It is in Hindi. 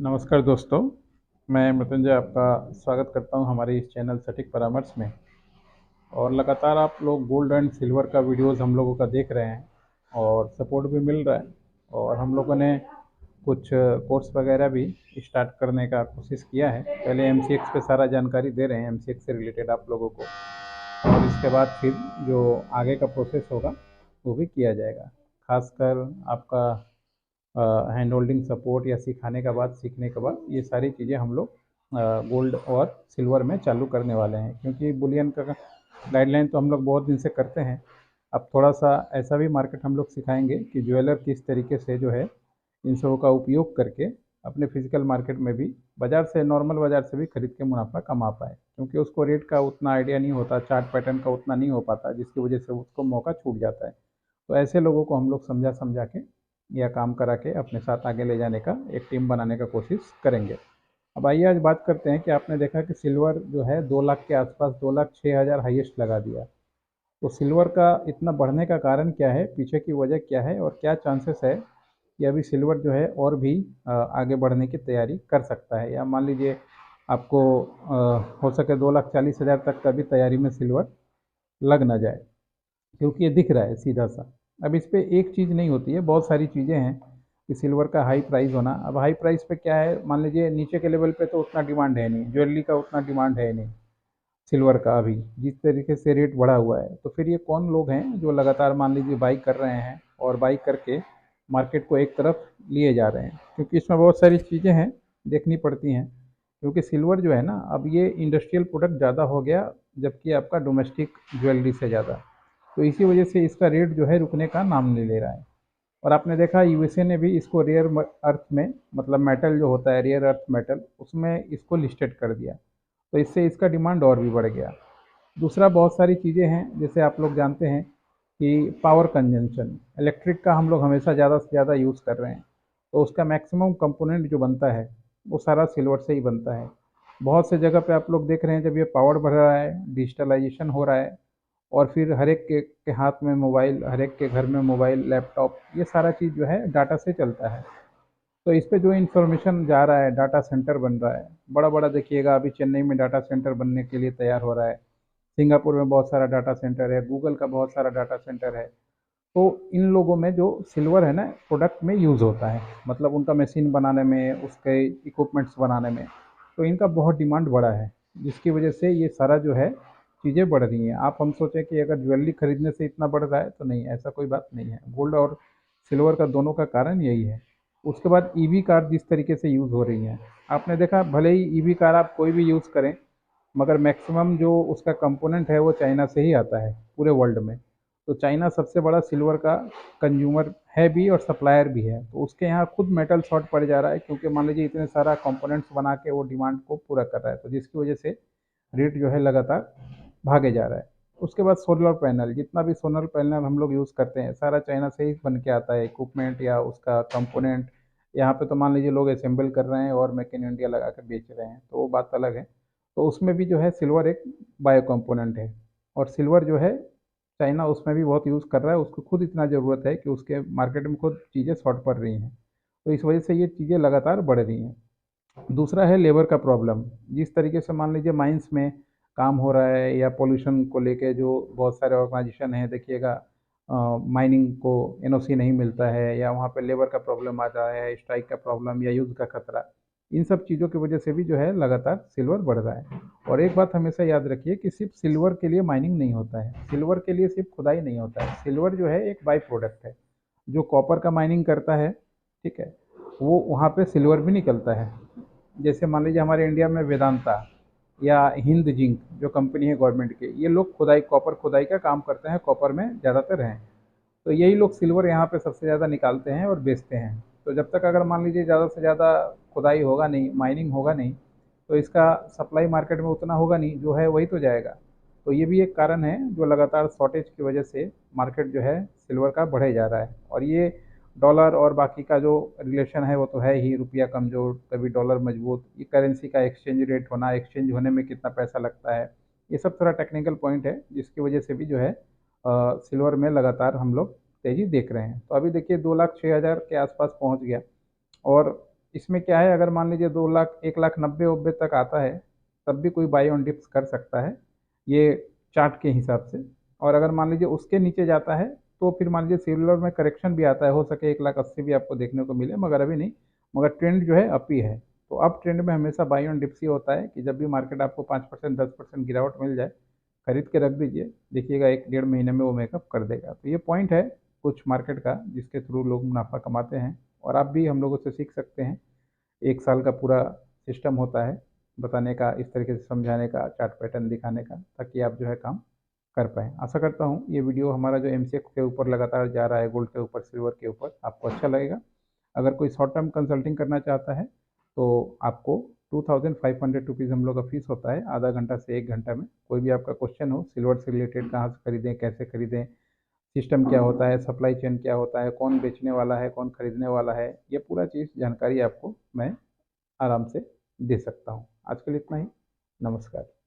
नमस्कार दोस्तों, मैं मृत्युंजय आपका स्वागत करता हूं हमारे इस चैनल सटीक परामर्श में। और लगातार आप लोग गोल्ड एंड सिल्वर का वीडियोस हम लोगों का देख रहे हैं और सपोर्ट भी मिल रहा है। और हम लोगों ने कुछ कोर्स वगैरह भी स्टार्ट करने का कोशिश किया है। पहले एमसीएक्स पे सारा जानकारी दे रहे हैं, एमसीएक्स से रिलेटेड आप लोगों को, और इसके बाद फिर जो आगे का प्रोसेस होगा वो भी किया जाएगा। खासकर आपका हैंड होल्डिंग सपोर्ट या सिखाने का बाद, सीखने के बाद ये सारी चीज़ें हम लोग गोल्ड और सिल्वर में चालू करने वाले हैं। क्योंकि बुलियन का गाइडलाइन तो हम लोग बहुत दिन से करते हैं। अब थोड़ा सा ऐसा भी मार्केट हम लोग सिखाएंगे कि ज्वेलर किस तरीके से जो है इन सबों का उपयोग करके अपने फिजिकल मार्केट में भी बाज़ार से, नॉर्मल बाज़ार से भी खरीद के मुनाफा कमा पाए। क्योंकि उसको रेट का उतना आइडिया नहीं होता, चार्ट पैटर्न का उतना नहीं हो पाता, जिसकी वजह से उसको मौका छूट जाता है। तो ऐसे लोगों को हम लोग समझा समझा के या काम करा के अपने साथ आगे ले जाने का, एक टीम बनाने का कोशिश करेंगे। अब आइए आज बात करते हैं कि आपने देखा कि सिल्वर जो है 2 लाख के आसपास, 2,06,000 हाईएस्ट लगा दिया। तो सिल्वर का इतना बढ़ने का कारण क्या है, पीछे की वजह क्या है, और क्या चांसेस है कि अभी सिल्वर जो है और भी आगे बढ़ने की तैयारी कर सकता है। या मान लीजिए आपको हो सके 2,40,000 तक का भी तैयारी में सिल्वर लग ना जाए, क्योंकि ये दिख रहा है सीधा सा। अब इस पे एक चीज़ नहीं होती है, बहुत सारी चीज़ें हैं कि सिल्वर का हाई प्राइस होना। अब हाई प्राइस पे क्या है, मान लीजिए नीचे के लेवल पे तो उतना डिमांड है नहीं, ज्वेलरी का उतना डिमांड है नहीं सिल्वर का अभी, जिस तरीके से रेट बढ़ा हुआ है। तो फिर ये कौन लोग हैं जो लगातार मान लीजिए बाई कर रहे हैं और बाई करके मार्केट को एक तरफ लिए जा रहे हैं। क्योंकि इसमें बहुत सारी चीज़ें हैं, देखनी पड़ती हैं। क्योंकि सिल्वर जो है ना, अब ये इंडस्ट्रियल प्रोडक्ट ज़्यादा हो गया, जबकि आपका डोमेस्टिक ज्वेलरी से ज़्यादा। तो इसी वजह से इसका रेट जो है रुकने का नाम नहीं ले रहा है। और आपने देखा यूएसए ने भी इसको रेयर अर्थ में, मतलब मेटल जो होता है रेयर अर्थ मेटल, उसमें इसको लिस्टेड कर दिया। तो इससे इसका डिमांड और भी बढ़ गया। दूसरा, बहुत सारी चीज़ें हैं जैसे आप लोग जानते हैं कि पावर कंजम्पशन, इलेक्ट्रिक का हम लोग हमेशा ज़्यादा से ज़्यादा यूज़ कर रहे हैं। तो उसका मैक्सिमम कंपोनेंट जो बनता है वो सारा सिल्वर से ही बनता है। बहुत से जगह पे आप लोग देख रहे हैं, जब ये पावर बढ़ रहा है, डिजिटलाइजेशन हो रहा है, और फिर हर एक के हाथ में मोबाइल, हर एक के घर में मोबाइल, लैपटॉप, ये सारा चीज़ जो है डाटा से चलता है। तो इस पे जो इन्फॉर्मेशन जा रहा है, डाटा सेंटर बन रहा है बड़ा बड़ा। देखिएगा अभी चेन्नई में डाटा सेंटर बनने के लिए तैयार हो रहा है, सिंगापुर में बहुत सारा डाटा सेंटर है, गूगल का बहुत सारा डाटा सेंटर है। तो इन लोगों में जो सिल्वर है ना, प्रोडक्ट में यूज़ होता है, मतलब उनका मशीन बनाने में, उसके इक्विपमेंट्स बनाने में। तो इनका बहुत डिमांड बढ़ा है, जिसकी वजह से ये सारा जो है चीज़ें बढ़ रही हैं। आप हम सोचें कि अगर ज्वेलरी खरीदने से इतना बढ़ रहा है, तो नहीं, ऐसा कोई बात नहीं है। गोल्ड और सिल्वर का दोनों का कारण यही है। उसके बाद ईवी कार जिस तरीके से यूज़ हो रही हैं, आपने देखा, भले ही ईवी कार आप कोई भी यूज़ करें, मगर मैक्सिमम जो उसका कंपोनेंट है वो चाइना से ही आता है पूरे वर्ल्ड में। तो चाइना सबसे बड़ा सिल्वर का कंज्यूमर है भी और सप्लायर भी है। तो उसके यहाँ खुद मेटल शॉर्ट पड़ जा रहा है, क्योंकि मान लीजिए इतने सारा कंपोनेंट्स बना के वो डिमांड को पूरा कर रहा है, तो जिसकी वजह से रेट जो है लगातार भागे जा रहा है। उसके बाद सोलर पैनल, जितना भी सोलर पैनल हम लोग यूज़ करते हैं, सारा चाइना से ही बन के आता है, इक्विपमेंट या उसका कंपोनेंट। यहाँ पे तो मान लीजिए लोग असेंबल कर रहे हैं और मेक इन इंडिया लगा के बेच रहे हैं, तो वो बात अलग है। तो उसमें भी जो है सिल्वर एक बायो कंपोनेंट है। और सिल्वर जो है चाइना उसमें भी बहुत यूज़ कर रहा है, उसको खुद इतना ज़रूरत है कि उसके मार्केट में खुद चीज़ें शॉर्ट पड़ रही हैं। तो इस वजह से ये चीज़ें लगातार बढ़ रही हैं। दूसरा है लेबर का प्रॉब्लम। जिस तरीके से मान लीजिए माइंस में काम हो रहा है, या पोल्यूशन को लेके जो बहुत सारे ऑर्गेनाइजेशन हैं, देखिएगा माइनिंग को एनओसी नहीं मिलता है, या वहाँ पे लेबर का प्रॉब्लम आ रहा है, स्ट्राइक का प्रॉब्लम या युद्ध का खतरा। इन सब चीज़ों की वजह से भी जो है लगातार सिल्वर बढ़ रहा है। और एक बात हमेशा याद रखिए कि सिर्फ सिल्वर के लिए माइनिंग नहीं होता है, सिल्वर के लिए सिर्फ खुदाई नहीं होता है। सिल्वर जो है एक बाई प्रोडक्ट है। जो कॉपर का माइनिंग करता है, ठीक है, वो वहाँ पे सिल्वर भी निकलता है। जैसे मान लीजिए हमारे इंडिया में वेदांता या हिंद जिंक जो कंपनी है गवर्नमेंट के, ये लोग खुदाई, कॉपर खुदाई का काम करते हैं, कॉपर में ज़्यादातर हैं। तो यही लोग सिल्वर यहाँ पे सबसे ज़्यादा निकालते हैं और बेचते हैं। तो जब तक अगर मान लीजिए ज़्यादा से ज़्यादा खुदाई होगा नहीं, माइनिंग होगा नहीं, तो इसका सप्लाई मार्केट में उतना होगा नहीं, जो है वही तो जाएगा। तो ये भी एक कारण है जो लगातार शॉर्टेज की वजह से मार्केट जो है सिल्वर का बढ़े जा रहा है। और ये डॉलर और बाकी का जो रिलेशन है वो तो है ही, रुपया कमज़ोर तभी डॉलर मजबूत, ये करेंसी का एक्सचेंज रेट होना, एक्सचेंज होने में कितना पैसा लगता है, ये सब थोड़ा टेक्निकल पॉइंट है, जिसकी वजह से भी जो है सिल्वर में लगातार हम लोग तेज़ी देख रहे हैं। तो अभी देखिए 2,06,000 के आसपास पहुंच गया। और इसमें क्या है, अगर मान लीजिए 2 लाख 1,90,000 वब्बे तक आता है तब भी कोई बाई ऑन डिप्स कर सकता है, ये चार्ट के हिसाब से। और अगर मान लीजिए उसके नीचे जाता है तो फिर मान लीजिए सिल्वर में करेक्शन भी आता है, हो सके 1,80,000 भी आपको देखने को मिले, मगर अभी नहीं। मगर ट्रेंड जो है अप ही है। तो अप ट्रेंड में हमेशा बाई ऑन डिप्स ही होता है कि जब भी मार्केट आपको 5% 10% गिरावट मिल जाए, खरीद के रख दीजिए, देखिएगा 1 डेढ़ महीने में वो मेकअप कर देगा। तो ये पॉइंट है कुछ मार्केट का जिसके थ्रू लोग मुनाफा कमाते हैं, और आप भी हम लोगों से सीख सकते हैं। 1 साल का पूरा सिस्टम होता है बताने का, इस तरीके से समझाने का, चार्ट पैटर्न दिखाने का, ताकि आप जो है काम कर पाएँ। आशा करता हूँ ये वीडियो हमारा जो एमसीएक्स के ऊपर लगातार जा रहा है, गोल्ड के ऊपर, सिल्वर के ऊपर, आपको अच्छा लगेगा। अगर कोई शॉर्ट टर्म कंसल्टिंग करना चाहता है तो आपको 2,500 रुपीज़ हम लोग का फीस होता है, आधा घंटा से 1 घंटा में। कोई भी आपका क्वेश्चन हो सिल्वर से रिलेटेड, कहाँ से खरीदें, कैसे खरीदें, सिस्टम क्या होता है, सप्लाई चेन क्या होता है, कौन बेचने वाला है, कौन खरीदने वाला है, ये पूरा चीज़ जानकारी आपको मैं आराम से दे सकता हूँ। आज के लिए इतना ही। नमस्कार।